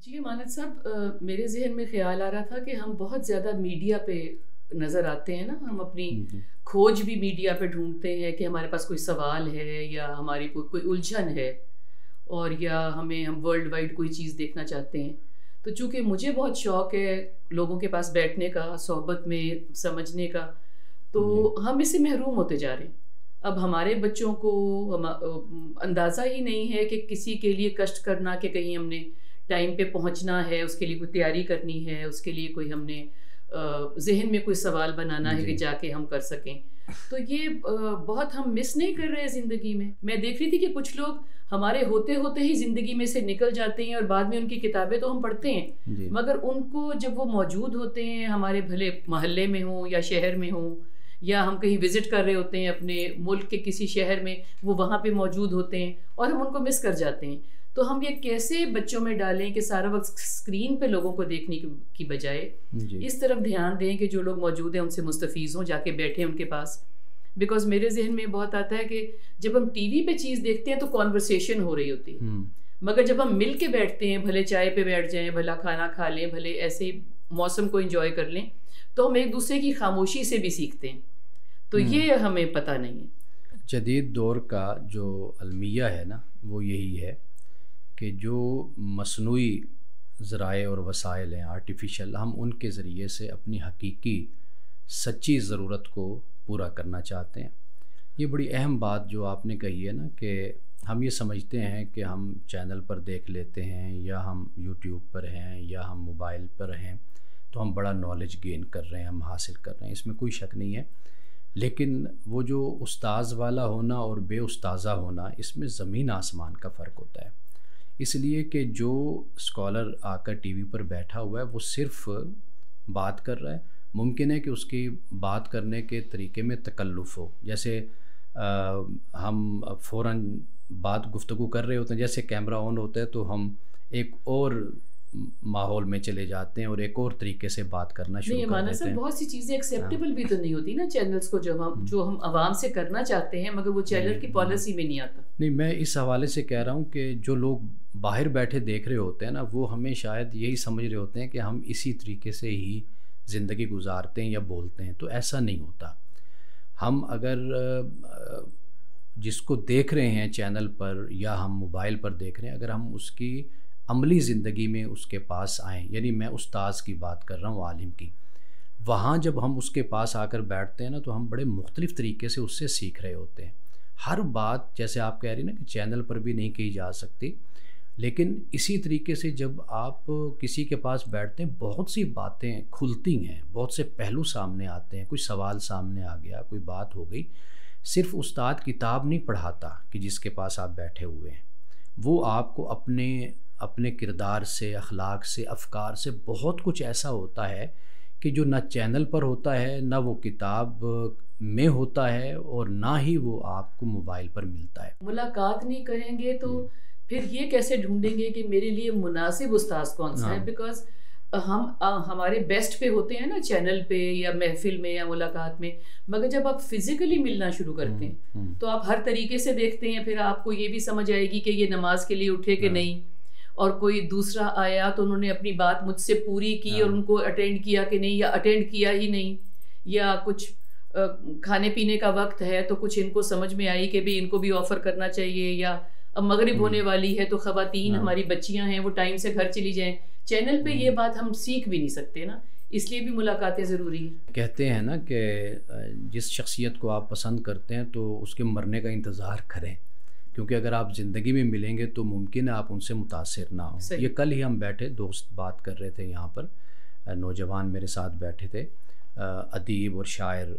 जी मानद साहब, मेरे जहन में ख्याल आ रहा था कि हम बहुत ज़्यादा मीडिया पे नज़र आते हैं ना। हम अपनी जी, खोज भी मीडिया पे ढूंढते हैं कि हमारे पास कोई सवाल है या हमारी कोई उलझन है, और या हम वर्ल्ड वाइड कोई चीज़ देखना चाहते हैं। तो चूँकि मुझे बहुत शौक़ है लोगों के पास बैठने का, सोहबत में समझने का, तो जी, हम इससे महरूम होते जा रहे हैं। अब हमारे बच्चों को अंदाज़ा ही नहीं है कि किसी के लिए कष्ट करना, कि कहीं हमने टाइम पे पहुंचना है, उसके लिए कोई तैयारी करनी है, उसके लिए कोई हमने ज़हन में कोई सवाल बनाना है कि जी, जाके हम कर सकें। तो ये बहुत हम मिस नहीं कर रहे हैं ज़िंदगी में। मैं देख रही थी कि कुछ लोग हमारे होते होते ही ज़िंदगी में से निकल जाते हैं, और बाद में उनकी किताबें तो हम पढ़ते हैं, जी, मगर उनको जब वो मौजूद होते हैं, हमारे भले मोहल्ले में हों या शहर में हों, या हम कहीं विज़िट कर रहे होते हैं अपने मुल्क के किसी शहर में, वो वहाँ पे मौजूद होते हैं और हम उनको मिस कर जाते हैं। तो हम ये कैसे बच्चों में डालें कि सारा वक्त स्क्रीन पे लोगों को देखने की बजाय जी, इस तरफ ध्यान दें कि जो लोग मौजूद हैं उनसे मुस्तफ़ीज़ हों, जाके बैठें उनके पास। बिकॉज़ मेरे ज़हन में बहुत आता है कि जब हम टीवी पे चीज़ देखते हैं तो कॉन्वर्सेशन हो रही होती है, हुँ, मगर जब हम मिल के बैठते हैं, भले चाय पे बैठ जाएं, भला खाना खा लें, भले ऐसे ही मौसम को इंजॉय कर लें, तो हम एक दूसरे की खामोशी से भी सीखते हैं। तो हुँ। ये हमें पता नहीं है। जदीद दौर का जो अलमिया है ना, वो यही है कि जो मस्नूई ज़राए और वसाइल हैं आर्टिफ़िशियल, हम उनके ज़रिए से अपनी हकीकी सच्ची ज़रूरत को पूरा करना चाहते हैं। ये बड़ी अहम बात जो आपने कही है ना कि हम ये समझते हैं कि हम चैनल पर देख लेते हैं या हम यूट्यूब पर हैं या हम मोबाइल पर हैं, तो हम बड़ा नॉलेज गेन कर रहे हैं, हम हासिल कर रहे हैं, इसमें कोई शक नहीं है। लेकिन वो जो उस्ताज़ वाला होना और बेउस्ताज़ा होना, इसमें ज़मीन आसमान का फ़र्क होता है। इसलिए कि जो स्कॉलर आकर टीवी पर बैठा हुआ है, वो सिर्फ़ बात कर रहा है। मुमकिन है कि उसकी बात करने के तरीके में तकल्लुफ़ हो। जैसे हम फ़ौरन बात गुफ्तगू कर रहे होते हैं, जैसे कैमरा ऑन होता है तो हम एक और माहौल में चले जाते हैं और एक और तरीके से बात करना शुरू नहीं, कर माना देते सर, हैं। बहुत सी चीज़ें हाँ। एक्सेप्टेबल भी तो नहीं होती ना चैनल्स को, हुँ, जो हम आवाम से करना चाहते हैं, मगर वो जी, चैनल की पॉलिसी में नहीं आता। नहीं, मैं इस हवाले से कह रहा हूँ कि जो लोग बाहर बैठे देख रहे होते हैं ना, वो हमें शायद यही समझ रहे होते हैं कि हम इसी तरीके से ही ज़िंदगी गुज़ारते हैं या बोलते हैं, तो ऐसा नहीं होता। हम अगर जिसको देख रहे हैं चैनल पर या हम मोबाइल पर देख रहे हैं, अगर हम उसकी अमली ज़िंदगी में उसके पास आएँ, यानी मैं उस्ताज़ की बात कर रहा हूँ, आलिम की। वहाँ जब हम उसके पास आकर बैठते हैं ना, तो हम बड़े मुख्तलिफ़ तरीके से उससे सीख रहे होते हैं। हर बात जैसे आप कह रही हैं ना कि चैनल पर भी नहीं कही जा सकती, लेकिन इसी तरीके से जब आप किसी के पास बैठते हैं, बहुत सी बातें खुलती हैं, बहुत से पहलू सामने आते हैं, कोई सवाल सामने आ गया, कोई बात हो गई। सिर्फ़ उस्ताद किताब नहीं पढ़ाता कि जिसके पास आप बैठे हुए हैं, वो आपको अपने अपने किरदार से, अखलाक से, अफ़कार से बहुत कुछ ऐसा होता है कि जो ना चैनल पर होता है, ना वो किताब में होता है और ना ही वो आपको मोबाइल पर मिलता है। मुलाकात नहीं करेंगे तो जी। फिर ये कैसे ढूंढेंगे कि मेरे लिए मुनासिब उस्ताद कौन सा है? हाँ। बिकॉज हमारे बेस्ट पे होते हैं ना चैनल पे या महफिल में या मुलाकात में, मगर जब आप फिजिकली मिलना शुरू करते हुँ, हैं हुँ। तो आप हर तरीके से देखते हैं। फिर आपको ये भी समझ आएगी कि ये नमाज के लिए उठे कि हाँ, नहीं, और कोई दूसरा आया तो उन्होंने अपनी बात मुझसे पूरी की और हाँ। उनको अटेंड किया कि नहीं, या अटेंड किया ही नहीं, या कुछ अ, खाने पीने का वक्त है तो कुछ इनको समझ में आई कि भी इनको भी ऑफ़र करना चाहिए, या अब मगरिब होने हुँ, वाली है तो ख़वातीन हाँ। हमारी बच्चियां हैं वो टाइम से घर चली जाएं। चैनल पे ये हुँ। बात हम सीख भी नहीं सकते ना, इसलिए भी मुलाकातें ज़रूरी हैं। कहते हैं ना कि जिस शख्सियत को आप पसंद करते हैं तो उसके मरने का इंतज़ार करें, क्योंकि अगर आप ज़िंदगी में मिलेंगे तो मुमकिन है आप उनसे मुतासिर ना हों। सही। ये कल ही हम बैठे दोस्त बात कर रहे थे यहाँ पर, नौजवान मेरे साथ बैठे थे, अदीब और शायर,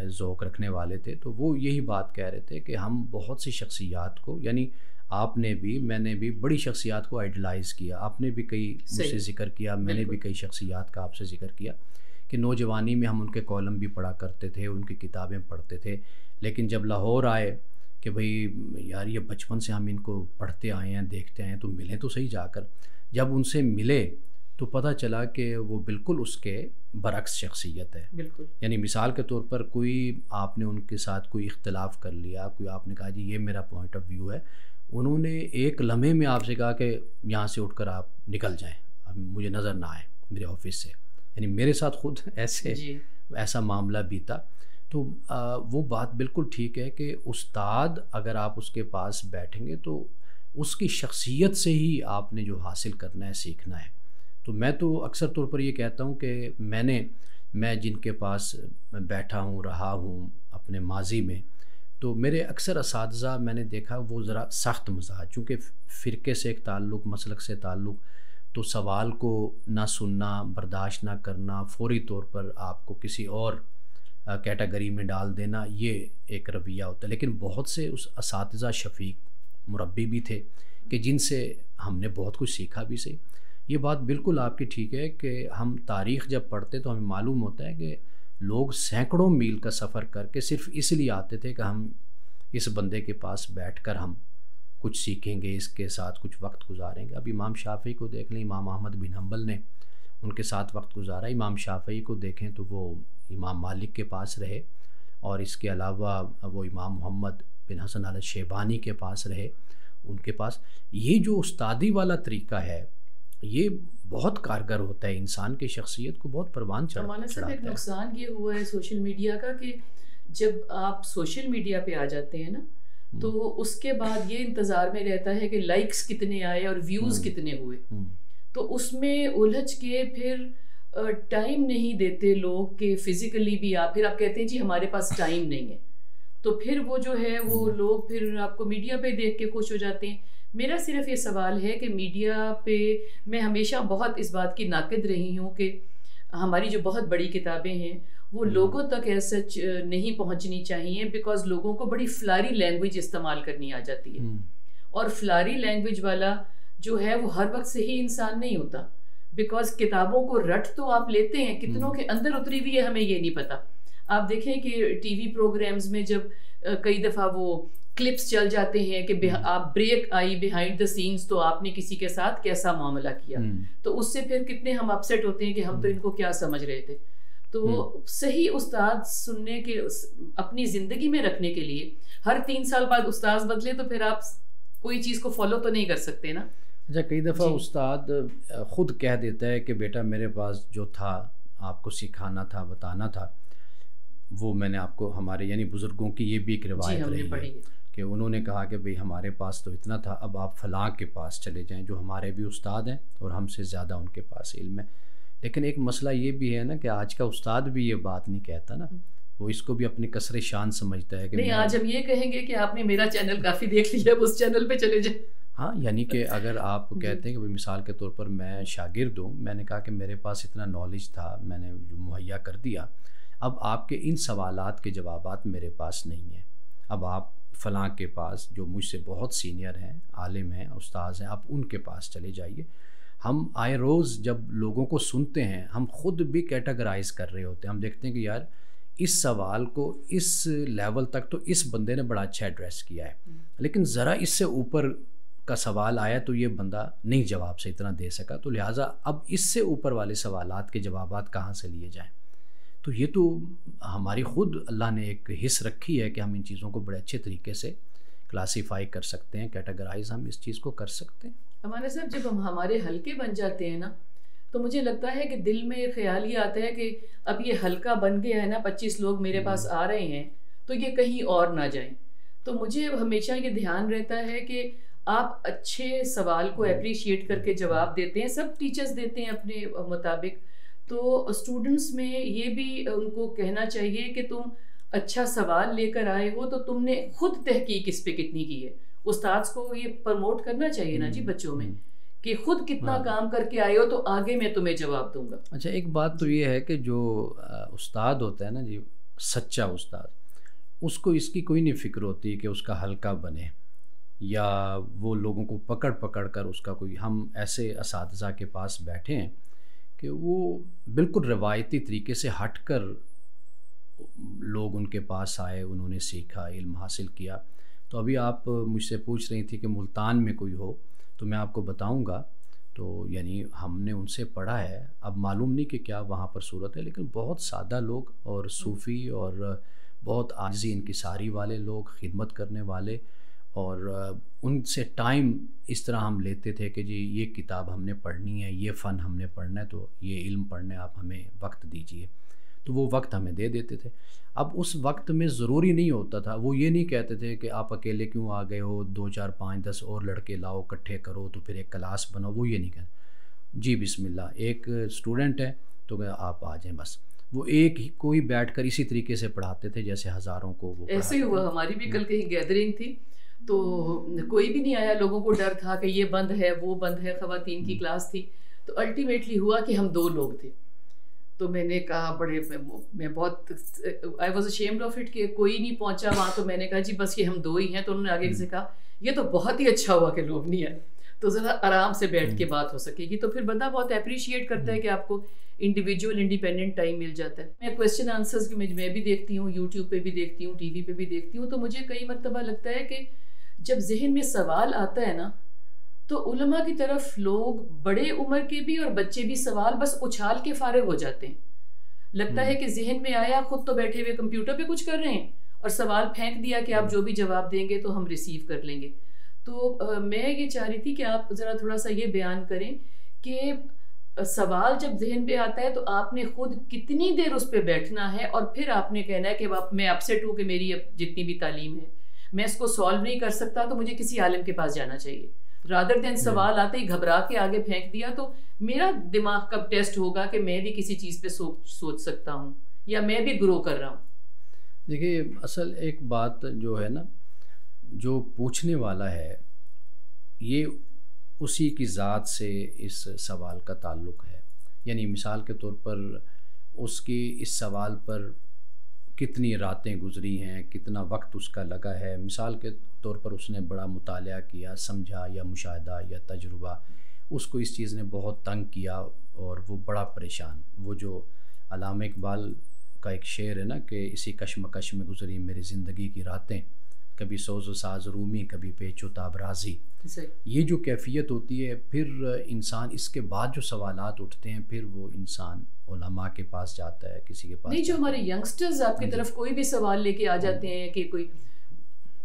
ज़ौक़ रखने वाले थे, तो वो यही बात कह रहे थे कि हम बहुत सी शख्सियात को, यानी आपने भी मैंने भी बड़ी शख्सियात को आइडलाइज़ किया, आपने भी कई सही। मुझसे ज़िक्र किया, मैंने भी बिल्कुल। कई शख्सियात का आपसे ज़िक्र किया कि नौजवानी में हम उनके कॉलम भी पढ़ा करते थे, उनकी किताबें पढ़ते थे। लेकिन जब लाहौर आए कि भई यार ये बचपन से हम इनको पढ़ते आए हैं, देखते आए हैं, तो मिलें तो सही जाकर। जब उनसे मिले तो पता चला कि वो बिल्कुल उसके बरअक्स शख्सियत है। बिल्कुल। यानी मिसाल के तौर पर कोई आपने उनके साथ कोई इख्तिलाफ़ कर लिया, कोई आपने कहा जी ये मेरा पॉइंट ऑफ व्यू है, उन्होंने एक लम्हे में आपसे कहा कि यहाँ से उठकर आप निकल जाएँ, मुझे नज़र ना आए मेरे ऑफिस से। यानी मेरे साथ खुद ऐसा मामला बीता। तो वो बात बिल्कुल ठीक है कि उस्ताद अगर आप उसके पास बैठेंगे तो उसकी शख्सियत से ही आपने जो हासिल करना है, सीखना है। तो मैं तो अक्सर तौर पर ये कहता हूँ कि मैं जिनके पास बैठा हूँ, रहा हूँ अपने माजी में, तो मेरे अक्सर असातिज़ा मैंने देखा वो ज़रा सख्त मिजाज, चूँकि फ़िरके से एक ताल्लुक़, मसलक से ताल्लुक़, तो सवाल को ना सुनना, बर्दाश्त ना करना, फ़ौरी तौर पर आपको किसी और कैटेगरी में डाल देना, ये एक रवैया होता है। लेकिन बहुत से उस असातिज़ा शफ़ीक मुरब्बी भी थे कि जिनसे हमने बहुत कुछ सीखा भी सही। ये बात बिल्कुल आपकी ठीक है कि हम तारीख़ जब पढ़ते तो हमें मालूम होता है कि लोग सैकड़ों मील का सफ़र करके सिर्फ़ इसलिए आते थे कि हम इस बंदे के पास बैठकर हम कुछ सीखेंगे, इसके साथ कुछ वक्त गुजारेंगे। अब इमाम शाफ़ी को देख लें, इमाम अहमद बिन हम्बल ने उनके साथ वक्त गुजारा। इमाम शाफ़ी को देखें तो वो इमाम मालिक के पास रहे, और इसके अलावा वो इमाम मोहम्मद बिन हसन अल शेबानी के पास रहे। उनके पास ये जो उस्तादी वाला तरीक़ा है ये बहुत कारगर होता है, इंसान की शख्सियत को बहुत परवान चढ़ाता है। एक नुकसान ये हुआ है सोशल मीडिया का कि जब आप सोशल मीडिया पे आ जाते हैं ना, तो उसके बाद ये इंतज़ार में रहता है कि लाइक्स कितने आए और व्यूज़ कितने हुए। तो उसमें उलझ के फिर टाइम नहीं देते लोग कि फ़िज़िकली भी फिर आप कहते हैं जी हमारे पास टाइम नहीं है, तो फिर वो जो है वो लोग फिर आपको मीडिया पे देख के खुश हो जाते हैं। मेरा सिर्फ ये सवाल है कि मीडिया पे मैं हमेशा बहुत इस बात की नाक़िद रही हूँ कि हमारी जो बहुत बड़ी किताबें हैं वो लोगों तक ऐसा नहीं पहुँचनी चाहिए, बिकॉज़ लोगों को बड़ी फ्लारी लैंग्वेज इस्तेमाल करनी आ जाती है, और फ्लारी लैंग्वेज वाला जो है वो हर वक्त सही इंसान नहीं होता, बिकॉज़ किताबों को रट तो आप लेते हैं, कितनों के अंदर उतरी हुई है हमें ये नहीं पता। आप देखें कि टीवी प्रोग्राम्स में जब कई दफ़ा वो क्लिप्स चल जाते हैं कि आप break I behind the scenes, तो आपने किसी के साथ कैसा मामला किया, तो उससे फिर कितने हम अपसेट होते हैं कि हम तो इनको क्या समझ रहे थे। तो सही उस्ताद सुनने के, अपनी ज़िंदगी में रखने के लिए हर 3 साल बाद उस्ताद बदले तो फिर आप कोई चीज़ को फॉलो तो नहीं कर सकते ना। अच्छा, कई दफ़ा उस्ताद ख़ुद कह देता है कि बेटा मेरे पास जो था आपको सिखाना था, बताना था, वो मैंने आपको, हमारे यानी बुज़ुर्गों की ये भी एक रिवायत रही है कि उन्होंने कहा कि भाई हमारे पास तो इतना था, अब आप फ़लाँ के पास चले जाएं जो हमारे भी उस्ताद हैं और हमसे ज़्यादा उनके पास इल्म है। लेकिन एक मसला ये भी है ना कि आज का उस्ताद भी ये बात नहीं कहता ना, वो इसको भी अपनी कसरे शान समझता है कि नहीं, आज हम ये कहेंगे कि आपने मेरा चैनल काफ़ी देख लिया, उस चैनल पे चले जाए। हाँ, यानी कि अगर आप कहते हैं कि भाई मिसाल के तौर पर मैं शागिर्द हूँ, मैंने कहा कि मेरे पास इतना नॉलेज था, मैंने मुहैया कर दिया, अब आपके इन सवालात के जवाबात मेरे पास नहीं हैं, अब आप फ़लाँ के पास जो मुझसे बहुत सीनियर हैं, आलिम हैं, उस्ताद हैं, आप उनके पास चले जाइए। हम आए रोज़ जब लोगों को सुनते हैं, हम ख़ुद भी कैटेगराइज़ कर रहे होते हैं, हम देखते हैं कि यार इस सवाल को इस लेवल तक तो इस बंदे ने बड़ा अच्छा एड्रेस किया है, लेकिन ज़रा इससे ऊपर का सवाल आया तो ये बंदा नहीं जवाब से इतना दे सका, तो लिहाजा अब इससे ऊपर वाले सवालात के जवाबात कहाँ से लिए जाएँ। तो ये तो हमारी ख़ुद अल्लाह ने एक हिस्स रखी है कि हम इन चीज़ों को बड़े अच्छे तरीके से क्लासीफाई कर सकते हैं, कैटेगराइज हम इस चीज़ को कर सकते हैं। हमारे साहब जब हम हमारे हल्के बन जाते हैं ना, तो मुझे लगता है कि दिल में ख्याल ये आता है कि अब ये हल्का बन गया है ना, 25 लोग मेरे पास आ रहे हैं, तो ये कहीं और ना जाएं। तो मुझे हमेशा ये ध्यान रहता है कि आप अच्छे सवाल को अप्रिशिएट करके जवाब देते हैं, सब टीचर्स देते हैं अपने मुताबिक, तो स्टूडेंट्स में ये भी उनको कहना चाहिए कि तुम अच्छा सवाल लेकर आए हो तो तुमने खुद तहकीक इस पे कितनी की है। उस्ताद को ये प्रमोट करना चाहिए ना जी बच्चों में कि खुद कितना काम करके आए हो तो आगे मैं तुम्हें जवाब दूंगा। अच्छा, एक बात तो ये है कि जो उस्ताद होता है ना जी, सच्चा उस्ताद, उसको इसकी कोई नहीं फ़िक्र होती कि उसका हल्का बने या वो लोगों को पकड़ पकड़ कर उसका कोई, हम ऐसे असातिज़ा के पास बैठे हैं कि वो बिल्कुल रवायती तरीके से हट कर लोग उनके पास आए, उन्होंने सीखा, इल्म हासिल किया। तो अभी आप मुझसे पूछ रही थी कि मुल्तान में कोई हो, तो मैं आपको बताऊंगा। तो यानी हमने उनसे पढ़ा है, अब मालूम नहीं कि क्या वहाँ पर सूरत है, लेकिन बहुत सादा लोग और सूफ़ी और बहुत आजिज़ी इनकिसारी वाले लोग, खिदमत करने वाले और उनसे टाइम इस तरह हम लेते थे कि जी ये किताब हमने पढ़नी है, ये फ़न हमने पढ़ना है, तो ये इल्म पढ़ना है, आप हमें वक्त दीजिए। तो वो वक्त हमें दे देते थे। अब उस वक्त में ज़रूरी नहीं होता था, वो ये नहीं कहते थे कि आप अकेले क्यों आ गए हो, 2 4 5 10 और लड़के लाओ, इकट्ठे करो तो फिर एक क्लास बनाओ, वो ये नहीं कहते। जी बिस्मिल्लाह, एक स्टूडेंट है तो आप आ जाएं बस। वो एक ही कोई बैठकर इसी तरीके से पढ़ाते थे जैसे हज़ारों को वो ऐसे ही हुआ। हमारी भी कल कहीं गैदरिंग थी तो कोई भी नहीं आया, लोगों को डर था कि ये बंद है वो बंद है, ख़वातीन की क्लास थी। तो अल्टीमेटली हुआ कि हम 2 लोग थे। तो मैंने कहा बड़े मैं बहुत I was ashamed of it कि कोई नहीं पहुंचा वहाँ। तो मैंने कहा जी बस ये हम 2 ही हैं। तो उन्होंने आगे से कहा ये तो बहुत ही अच्छा हुआ कि लोग नहीं आए, तो ज़रा आराम से बैठ के बात हो सकेगी। तो फिर बंदा बहुत अप्रिशिएट करता है कि आपको इंडिविजुअल इंडिपेंडेंट टाइम मिल जाता है। मैं क्वेश्चन आंसर्स मैं भी देखती हूँ, यूट्यूब पे भी देखती हूँ, टीवी पे भी देखती हूँ। तो मुझे कई मरतबा लगता है कि जब जहन में सवाल आता है ना, तो उलमा की तरफ लोग बड़े उम्र के भी और बच्चे भी सवाल बस उछाल के फारिग हो जाते हैं। लगता है कि जहन में आया, खुद तो बैठे हुए कंप्यूटर पे कुछ कर रहे हैं और सवाल फेंक दिया कि आप जो भी जवाब देंगे तो हम रिसीव कर लेंगे। तो मैं ये चाह रही थी कि आप ज़रा थोड़ा सा ये बयान करें कि सवाल जब जहन पे आता है तो आपने खुद कितनी देर उस पर बैठना है और फिर आपने कहना है कि मैं अपसेट हूँ कि मेरी जितनी भी तालीम है मैं इसको सॉल्व नहीं कर सकता, तो मुझे किसी आलिम के पास जाना चाहिए। रादर देन सवाल आते ही घबरा के आगे फेंक दिया तो मेरा दिमाग कब टेस्ट होगा कि मैं भी किसी चीज़ पे सोच सकता हूँ या मैं भी ग्रो कर रहा हूँ। देखिए असल एक बात जो है ना, जो पूछने वाला है ये उसी की ज़ात से इस सवाल का ताल्लुक़ है। यानी मिसाल के तौर पर उसकी इस सवाल पर कितनी रातें गुज़री हैं, कितना वक्त उसका लगा है। मिसाल के तौर पर उसने बड़ा मुतालिया किया, समझा या मुशाहिदा या तजुर्बा, उसको इस चीज़ ने बहुत तंग किया और वो बड़ा परेशान। वो जो अल्लामा इकबाल का एक शेर है ना कि इसी कशमकश में गुज़री मेरी ज़िंदगी की रातें, कभी सोज़ साज रूमी कभी पेचो ताबराजी। ये जो कैफियत होती है, फिर इंसान इसके बाद जो सवालात उठते हैं फिर वो इंसान उलमा के पास जाता है, किसी के पास नहीं। जो हमारे यंगस्टर्स आपकी तरफ कोई भी सवाल लेके आ जाते हैं कि कोई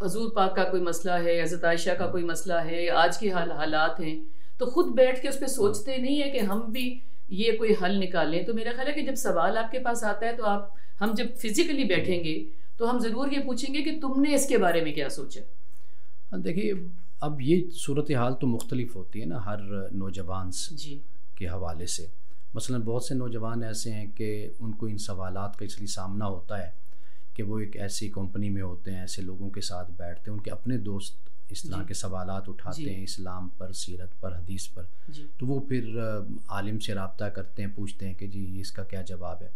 हजूर पाक का कोई मसला है, हज़रत आयशा का कोई मसला है, आज के हालात हैं, तो खुद बैठ के उस पर सोचते नहीं है कि हम भी ये कोई हल निकालें। तो मेरा ख्याल है कि जब सवाल आपके पास आता है तो हम जब फिज़िकली बैठेंगे तो हम ज़रूर ये पूछेंगे कि तुमने इसके बारे में क्या सोचा। देखिए अब ये सूरत हाल तो मुख्तलिफ होती है ना हर नौजवान जी के हवाले से। मसलन बहुत से नौजवान ऐसे हैं कि उनको इन सवालात का इसलिए सामना होता है कि वो एक ऐसी कंपनी में होते हैं, ऐसे लोगों के साथ बैठते हैं, उनके अपने दोस्त इस तरह के सवालात उठाते हैं इस्लाम पर, सीरत पर, हदीस पर। तो वो फिर आलिम से रब्ता करते हैं, पूछते हैं कि जी इसका क्या जवाब है।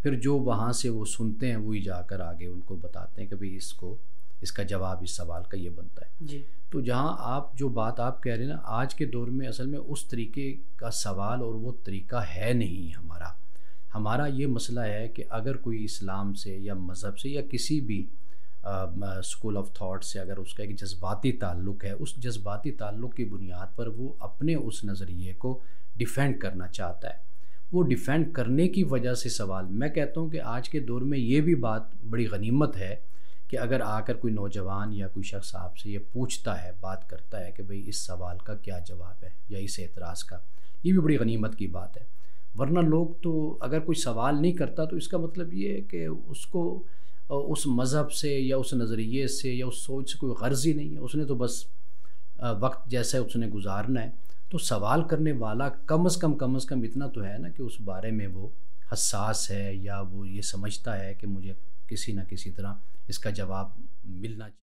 फिर जो वहाँ से वो सुनते हैं वही जाकर आगे उनको बताते हैं कि भाई इसका जवाब इस सवाल का ये बनता है जी। तो जहाँ आप जो बात आप कह रहे हैं ना, आज के दौर में असल में उस तरीके का सवाल और वो तरीका है नहीं हमारा ये मसला है कि अगर कोई इस्लाम से या मज़हब से या किसी भी स्कूल ऑफ थॉट से अगर उसका एक जज्बाती ताल्लुक़ है, उस जज्बाती ताल्लुक़ की बुनियाद पर वो अपने उस नज़रिए को डिफ़ेंड करना चाहता है, वो डिफ़ेंड करने की वजह से सवाल। मैं कहता हूँ कि आज के दौर में ये भी बात बड़ी गनीमत है कि अगर आकर कोई नौजवान या कोई शख्स आपसे ये पूछता है, बात करता है कि भाई इस सवाल का क्या जवाब है या इस एतराज़ का, ये भी बड़ी गनीमत की बात है। वरना लोग तो अगर कोई सवाल नहीं करता तो इसका मतलब ये है कि उसको उस मज़हब से या उस नज़रिए से या उस सोच से कोई गर्ज़ ही नहीं है, उसने तो बस वक्त जैसा उसने गुजारना है। तो सवाल करने वाला कम से कम इतना तो है ना कि उस बारे में वो हसास है या वो ये समझता है कि मुझे किसी न किसी तरह इसका जवाब मिलना चाहिए।